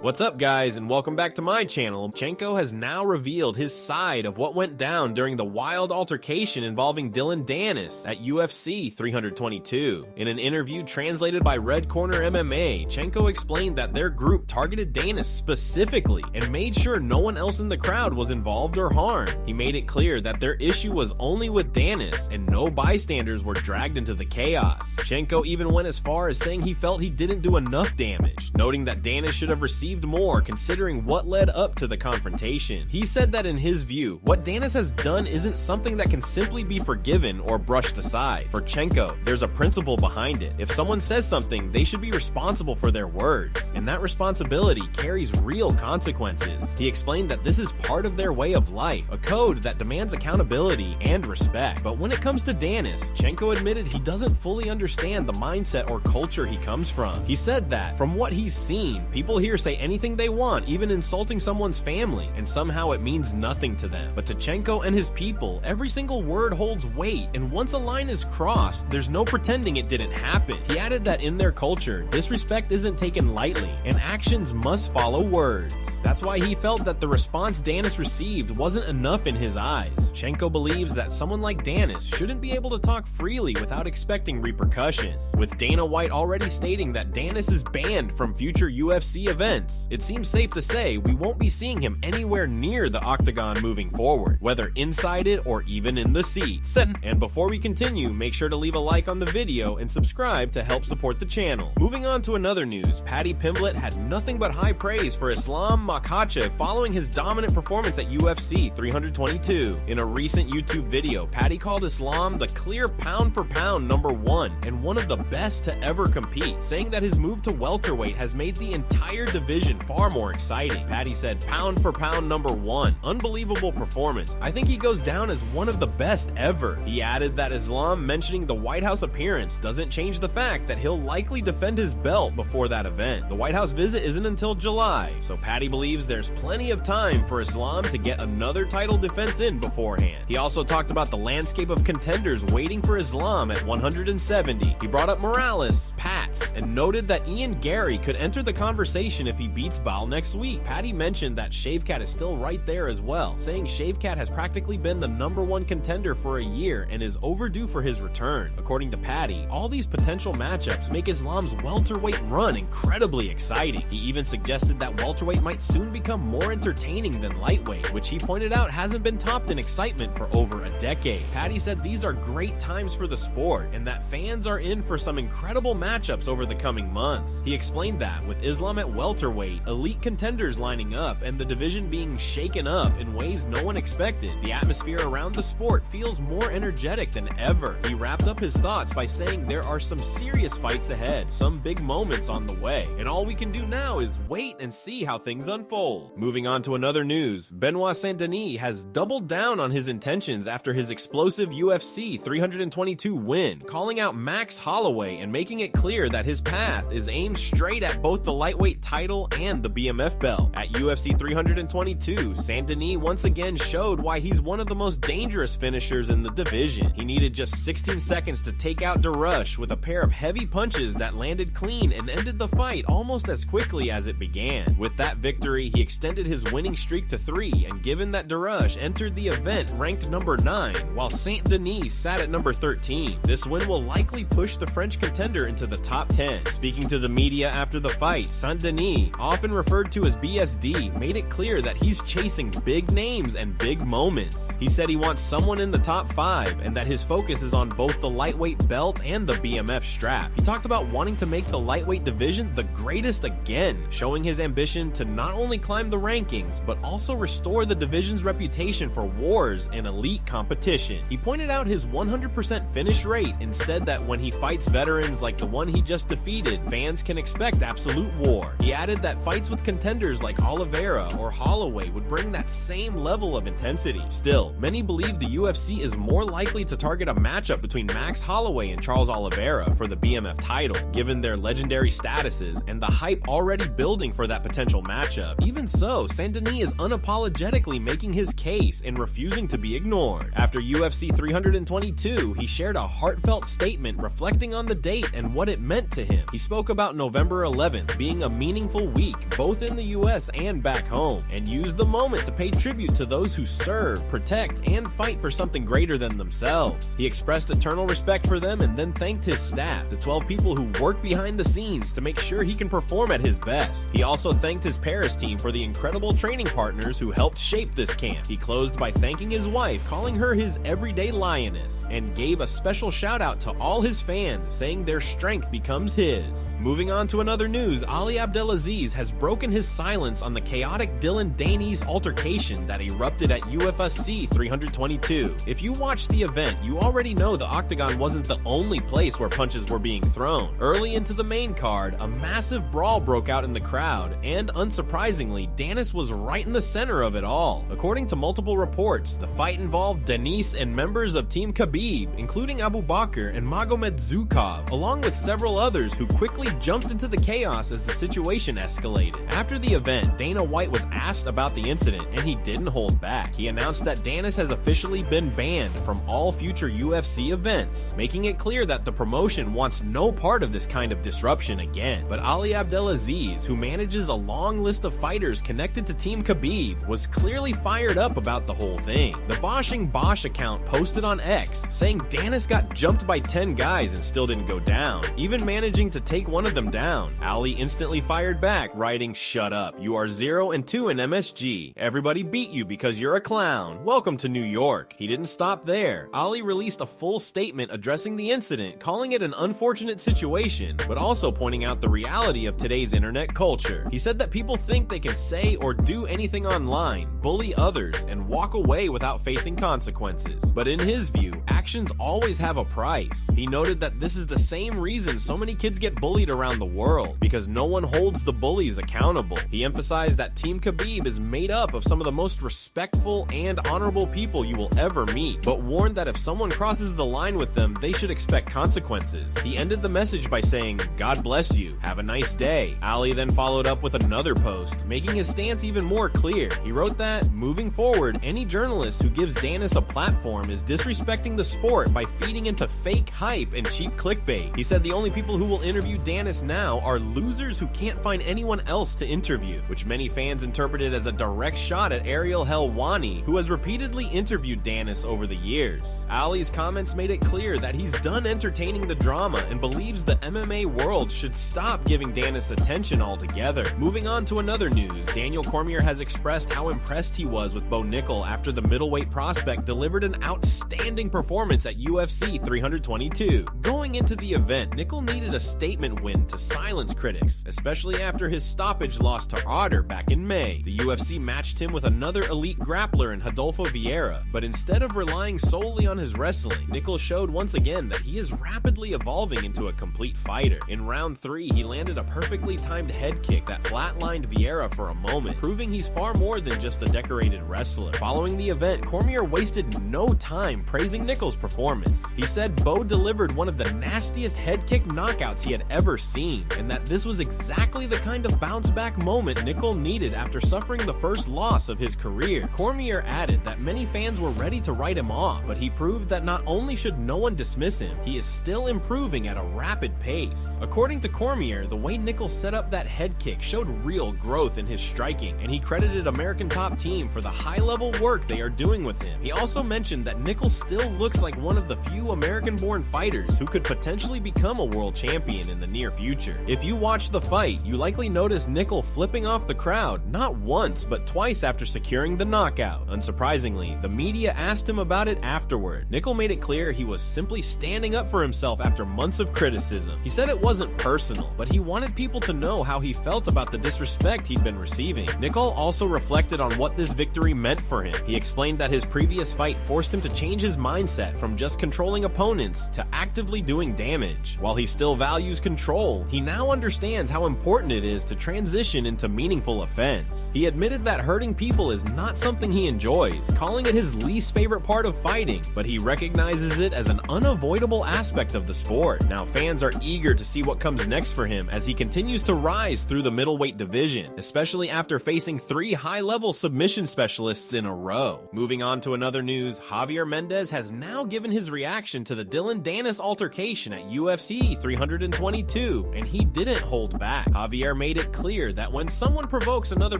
What's up guys, and welcome back to my channel. Lomachenko has now revealed his side of what went down during the wild altercation involving Dillon Danis at UFC 322. In an interview translated by Red Corner MMA, Lomachenko explained that their group targeted Danis specifically and made sure no one else in the crowd was involved or harmed. He made it clear that their issue was only with Danis and no bystanders were dragged into the chaos. Lomachenko even went as far as saying he felt he didn't do enough damage, noting that Danis should have received more considering what led up to the confrontation. He said that in his view, what Danis has done isn't something that can simply be forgiven or brushed aside. For Lomachenko, there's a principle behind it. If someone says something, they should be responsible for their words, and that responsibility carries real consequences. He explained that this is part of their way of life, a code that demands accountability and respect. But when it comes to Danis, Lomachenko admitted he doesn't fully understand the mindset or culture he comes from. He said that, from what he's seen, people here say anything they want, even insulting someone's family, and somehow it means nothing to them. But to Lomachenko and his people, every single word holds weight, and once a line is crossed, there's no pretending it didn't happen. He added that in their culture, disrespect isn't taken lightly, and actions must follow words. That's why he felt that the response Danis received wasn't enough in his eyes. Lomachenko believes that someone like Danis shouldn't be able to talk freely without expecting repercussions. With Dana White already stating that Danis is banned from future UFC events, it seems safe to say we won't be seeing him anywhere near the octagon moving forward, whether inside it or even in the seats. And before we continue, make sure to leave a like on the video and subscribe to help support the channel. Moving on to another news, Paddy Pimblett had nothing but high praise for Islam Makhachev following his dominant performance at UFC 322. In a recent YouTube video, Paddy called Islam the clear pound-for-pound #1 and one of the best to ever compete, saying that his move to welterweight has made the entire division far more exciting. Paddy said, "Pound for pound #1, unbelievable performance. I think he goes down as one of the best ever." He added that Islam mentioning the White House appearance doesn't change the fact that he'll likely defend his belt before that event. The White House visit isn't until July, so Paddy believes there's plenty of time for Islam to get another title defense in beforehand. He also talked about the landscape of contenders waiting for Islam at 170. He brought up Morales, Pats, and noted that Ian Gary could enter the conversation if he beats Bal next week. Paddy mentioned that Shavkat is still right there as well, saying Shavkat has practically been the #1 contender for a year and is overdue for his return. According to Paddy, all these potential matchups make Islam's welterweight run incredibly exciting. He even suggested that welterweight might soon become more entertaining than lightweight, which he pointed out hasn't been topped in excitement for over a decade. Paddy said these are great times for the sport and that fans are in for some incredible matchups over the coming months. He explained that with Islam at welterweight, elite contenders lining up, and the division being shaken up in ways no one expected, the atmosphere around the sport feels more energetic than ever. He wrapped up his thoughts by saying there are some serious fights ahead, some big moments on the way, and all we can do now is wait and see how things unfold. Moving on to another news, Benoit Saint-Denis has doubled down on his intentions after his explosive UFC 322 win, calling out Max Holloway and making it clear that his path is aimed straight at both the lightweight title and the BMF belt. At UFC 322, Saint-Denis once again showed why he's one of the most dangerous finishers in the division. He needed just 16 seconds to take out Darush with a pair of heavy punches that landed clean and ended the fight almost as quickly as it began. With that victory, he extended his winning streak to 3, and given that Darush entered the event ranked #9, while Saint-Denis sat at #13, this win will likely push the French contender into the top 10. Speaking to the media after the fight, Saint-Denis, often referred to as BSD, made it clear that he's chasing big names and big moments. He said he wants someone in the top 5 and that his focus is on both the lightweight belt and the BMF strap. He talked about wanting to make the lightweight division the greatest again, showing his ambition to not only climb the rankings, but also restore the division's reputation for wars and elite competition. He pointed out his 100% finish rate and said that when he fights veterans like the one he just defeated, fans can expect absolute war. He added that fights with contenders like Oliveira or Holloway would bring that same level of intensity. Still, many believe the UFC is more likely to target a matchup between Max Holloway and Charles Oliveira for the BMF title, given their legendary statuses and the hype already building for that potential matchup. Even so, Saint-Denis is unapologetically making his case and refusing to be ignored. After UFC 322, he shared a heartfelt statement reflecting on the date and what it meant meant to him. He spoke about November 11th being a meaningful week, both in the US and back home, and used the moment to pay tribute to those who serve, protect, and fight for something greater than themselves. He expressed eternal respect for them and then thanked his staff, the 12 people who work behind the scenes to make sure he can perform at his best. He also thanked his Paris team for the incredible training partners who helped shape this camp. He closed by thanking his wife, calling her his everyday lioness, and gave a special shout out to all his fans, saying their strength becomes his. Moving on to another news, Ali Abdelaziz has broken his silence on the chaotic Dillon Danis altercation that erupted at UFC 322. If you watched the event, you already know the octagon wasn't the only place where punches were being thrown. Early into the main card, a massive brawl broke out in the crowd, and unsurprisingly, Danis was right in the center of it all. According to multiple reports, the fight involved Danis and members of Team Khabib, including Abu Bakr and Magomed Zukov, along with several others who quickly jumped into the chaos as the situation escalated. After the event, Dana White was asked about the incident, and he didn't hold back. He announced that Danis has officially been banned from all future UFC events, making it clear that the promotion wants no part of this kind of disruption again. But Ali Abdelaziz, who manages a long list of fighters connected to Team Khabib, was clearly fired up about the whole thing. The Boshing Bosch account posted on X, saying Danis got jumped by 10 guys and still didn't go down, even managing to take one of them down. Ali instantly fired back, writing, "Shut up, you are 0-2 in MSG. Everybody beat you because you're a clown. Welcome to New York." He didn't stop there. Ali released a full statement addressing the incident, calling it an unfortunate situation, but also pointing out the reality of today's internet culture. He said that people think they can say or do anything online, bully others, and walk away without facing consequences. But in his view, actions always have a price. He noted that this is the same reason so many kids get bullied around the world, because no one holds the bullies accountable. He emphasized that Team Khabib is made up of some of the most respectful and honorable people you will ever meet, but warned that if someone crosses the line with them, they should expect consequences. He ended the message by saying, "God bless you, have a nice day." Ali then followed up with another post, making his stance even more clear. He wrote that, moving forward, any journalist who gives Danis a platform is disrespecting the sport by feeding into fake hype and cheap clickbait. He said the only people who will interview Danis now are losers who can't find anyone else to interview, which many fans interpreted as a direct shot at Ariel Helwani, who has repeatedly interviewed Danis over the years. Ali's comments made it clear that he's done entertaining the drama and believes the MMA world should stop giving Danis attention altogether. Moving on to another news, Daniel Cormier has expressed how impressed he was with Bo Nickal after the middleweight prospect delivered an outstanding performance at UFC 322. Going into the event, Nickal needed a statement win to silence critics, especially after his stoppage loss to Otter back in May. The UFC matched him with another elite grappler in Rodolfo Vieira, but instead of relying solely on his wrestling, Nickal showed once again that he is rapidly evolving into a complete fighter. In round 3, he landed a perfectly timed head kick that flatlined Vieira for a moment, proving he's far more than just a decorated wrestler. Following the event, Cormier wasted no time praising Nickal's performance. He said Bo delivered one of the nastiest head kick knockouts he had ever seen, and that this was exactly the kind of bounce back moment Nickal needed after suffering the first loss of his career. Cormier added that many fans were ready to write him off, but he proved that not only should no one dismiss him, he is still improving at a rapid pace. According to Cormier, the way Nickal set up that head kick showed real growth in his striking, and he credited American Top Team for the high-level work they are doing with him. He also mentioned that Nickal still looks like one of the few American-born fighters who could potentially become a world champion in the near future. If you watch the fight, you likely noticed Nickal flipping off the crowd, not once, but twice after securing the knockout. Unsurprisingly, the media asked him about it afterward. Nickal made it clear he was simply standing up for himself after months of criticism. He said it wasn't personal, but he wanted people to know how he felt about the disrespect he'd been receiving. Nickal also reflected on what this victory meant for him. He explained that his previous fight forced him to change his mindset from just controlling opponents to actively doing damage. While he still values control, he now understands how important it is to transition into meaningful offense. He admitted that hurting people is not something he enjoys, calling it his least favorite part of fighting, but he recognizes it as an unavoidable aspect of the sport. Now fans are eager to see what comes next for him as he continues to rise through the middleweight division, especially after facing 3 high-level submission specialists in a row. Moving on to another news, Javier Mendez has now given his reaction to the Dillon Danis altercation at UFC 322, and he didn't hold back. Javier made it clear that when someone provokes another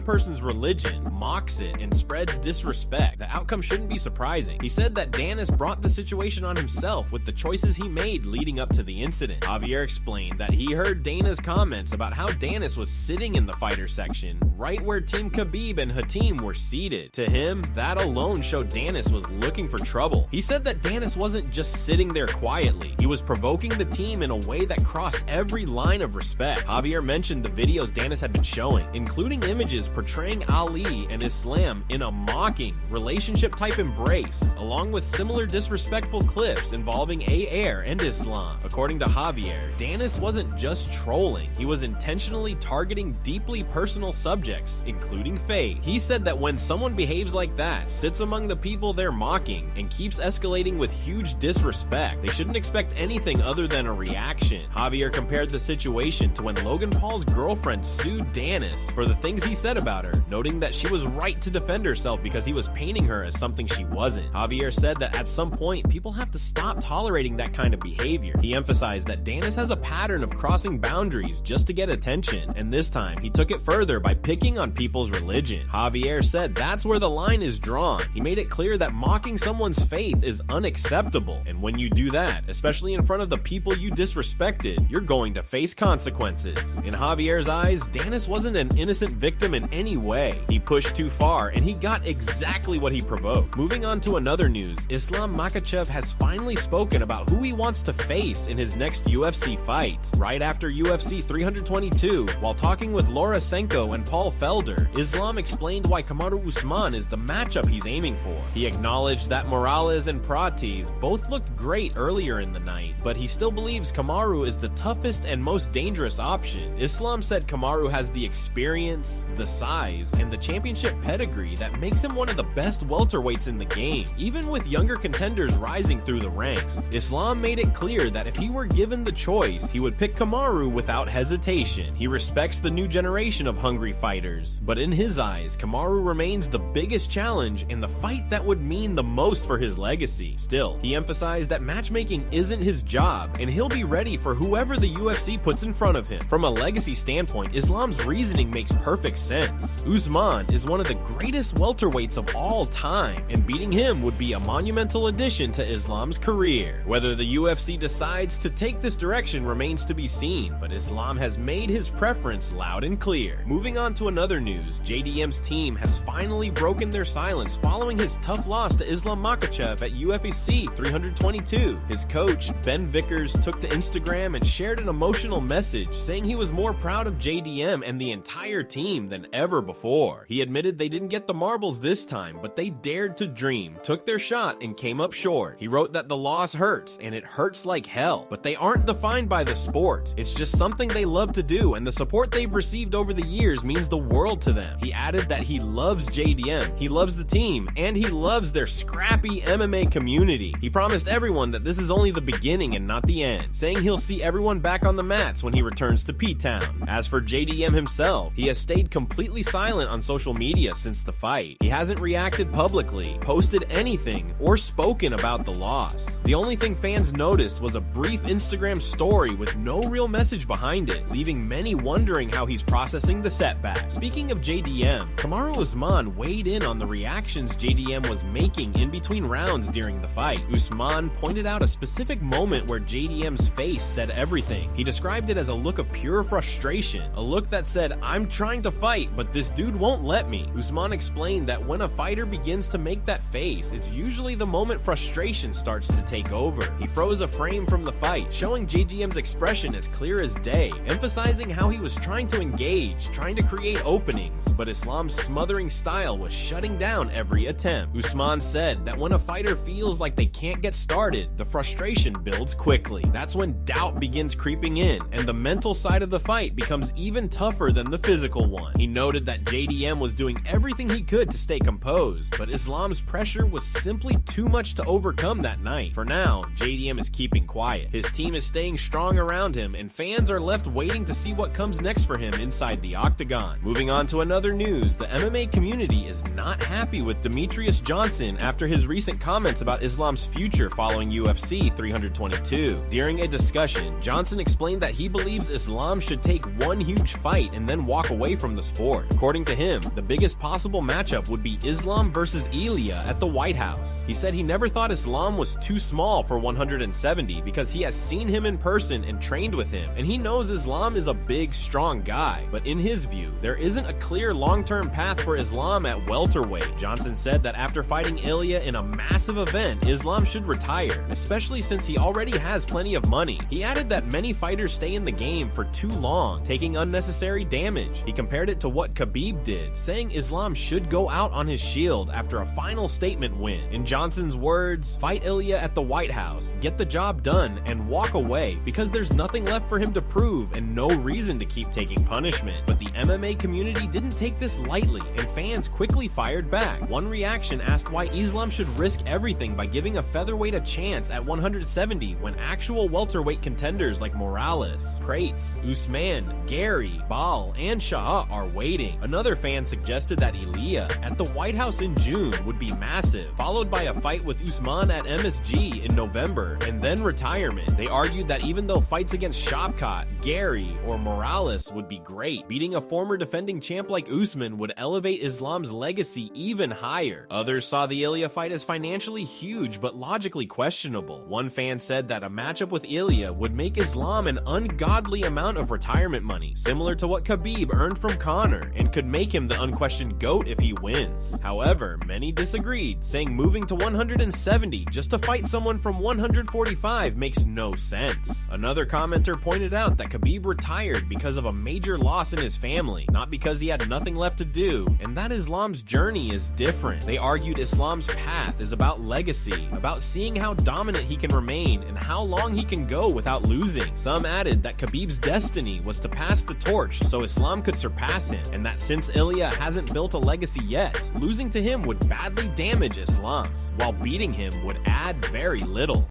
person's religion, mocks it, and spreads disrespect, the outcome shouldn't be surprising. He said that Danis brought the situation on himself with the choices he made leading up to the incident. Javier explained that he heard Dana's comments about how Danis was sitting in the fighter section, right where Team Khabib and Hatim were seated. To him, that alone showed Danis was looking for trouble. He said that Danis wasn't just sitting there quietly, he was provoking the team in a way that crossed every line of respect. Javier mentioned the videos Danis had been showing, including images portraying Ali and Islam in a mocking, relationship-type embrace, along with similar disrespectful clips involving Air and Islam. According to Javier, Danis wasn't just trolling, he was intentionally targeting deeply personal subjects, including faith. He said that when someone behaves like that, sits among the people they're mocking, and keeps escalating with huge disrespect, they shouldn't expect anything other than a reaction. Javier compared the situation to when Logan Paul's girlfriend sued Danis for the things he said about her, noting that she was right to defend herself because he was painting her as something she wasn't. Javier said that at some point, people have to stop tolerating that kind of behavior. He emphasized that Danis has a pattern of crossing boundaries just to get attention, and this time, he took it further by picking on people's religion. Javier said that's where the line is drawn. He made it clear that mocking someone's faith is unacceptable, and when you do that, especially in front of the people you disrespected, you're going to face consequences. In Javier's eyes, Danis wasn't an innocent victim in any way. He pushed too far, and he got exactly what he provoked. Moving on to another news, Islam Makhachev has finally spoken about who he wants to face in his next UFC fight. Right after UFC 322, while talking with Laura Senko and Paul Felder, Islam explained why Kamaru Usman is the matchup he's aiming for. He acknowledged that Morales and Prates both looked great earlier in the night, but he still believes Kamaru is the toughest and most dangerous option. Islam said Kamaru has the experience, the size, and the championship pedigree that makes him one of the best welterweights in the game, even with younger contenders rising through the ranks. Islam made it clear that if he were given the choice, he would pick Kamaru without hesitation. He respects the new generation of hungry fighters, but in his eyes, Kamaru remains the biggest challenge and the fight that would mean the most for his legacy. Still, he emphasized that matchmaking isn't his job, and he'll be ready for whoever the UFC puts in front of him. From a legacy standpoint, Islam's reasoning makes perfect sense. Usman is one of the greatest welterweights of all time, and beating him would be a monumental addition to Islam's career. Whether the UFC decides to take this direction remains to be seen, but Islam has made his preference loud and clear. Moving on to another news, JDM's team has finally broken their silence following his tough loss to Islam Makhachev at UFC 322. His coach, Ben Vickers, took to Instagram and shared an emotional message saying he was more proud of JDM and the entire team than ever before. He admitted they didn't get the marbles this time, but they dared to dream, took their shot, and came up short. He wrote that the loss hurts, and it hurts like hell, but they aren't defined by the sport. It's just something they love to do, and the support they've received over the years means the world to them. He added that he loves JDM, he loves the team, and he loves their scrappy MMA community. He promised everyone that this is only the beginning and not the end, saying he'll see everyone back on the mats when he returns to P-Town. As for JDM himself, he has stayed completely silent on social media since the fight. He hasn't reacted publicly, posted anything, or spoken about the loss. The only thing fans noticed was a brief Instagram story with no real message behind it, leaving many wondering how he's processing the setback. Speaking of JDM, Kamaru Usman weighed in on the reactions JDM was making in between rounds during the fight. Usman pointed out a specific moment where JDM's face said everything. He described it as a look of pure frustration, a look that said, "I'm trying to fight, but this dude won't let me." Usman explained that when a fighter begins to make that face, it's usually the moment frustration starts to take over. He froze a frame from the fight, showing JDM's expression as clear as day, emphasizing how he was trying to engage, trying to create openings, but Islam's smothering style was shutting down every attempt. Usman said that when a fighter feels like they can't get started, the frustration builds quickly. That's when doubt begins creeping in, and the mental side of the fight becomes even tougher than the physical one. He noted that JDM was doing everything he could to stay composed, but Islam's pressure was simply too much to overcome that night. For now, JDM is keeping quiet. His team is staying strong around him, and fans are left waiting to see what comes next for him inside the octagon. Moving on to another news, the MMA community is not happy with Demetrius Johnson after his recent comments about Islam's future following UFC 322. During a discussion discussion, Johnson explained that he believes Islam should take one huge fight and then walk away from the sport. According to him, the biggest possible matchup would be Islam versus Ilya at the White House. He said he never thought Islam was too small for 170 because he has seen him in person and trained with him, and he knows Islam is a big, strong guy. But in his view, there isn't a clear long-term path for Islam at welterweight. Johnson said that after fighting Ilya in a massive event, Islam should retire, especially since he already has plenty of money. He added that many fighters stay in the game for too long, taking unnecessary damage. He compared it to what Khabib did, saying Islam should go out on his shield after a final statement win. In Johnson's words, fight Ilya at the White House, get the job done, and walk away because there's nothing left for him to prove and no reason to keep taking punishment. But the MMA community didn't take this lightly, and fans quickly fired back. One reaction asked why Islam should risk everything by giving a featherweight a chance at 170 when actual welterweight contenders like Morales, Prates, Usman, Gary, Ball, and Shah are waiting. Another fan suggested that Ilya at the White House in June would be massive, followed by a fight with Usman at MSG in November, and then retirement. They argued that even though fights against Shavkat, Gary, or Morales would be great, beating a former defending champ like Usman would elevate Islam's legacy even higher. Others saw the Ilya fight as financially huge but logically questionable. One fan said that a matchup with Ilya would make Islam an ungodly amount of retirement money, similar to what Khabib earned from Conor, and could make him the unquestioned GOAT if he wins. However, many disagreed, saying moving to 170 just to fight someone from 145 makes no sense. Another commenter pointed out that Khabib retired because of a major loss in his family, not because he had nothing left to do, and that Islam's journey is different. They argued Islam's path is about legacy, about seeing how dominant he can remain and how long he can go without losing. Some added that Khabib's destiny was to pass the torch so Islam could surpass him, and that since Ilya hasn't built a legacy yet, losing to him would badly damage Islam's, while beating him would add very little.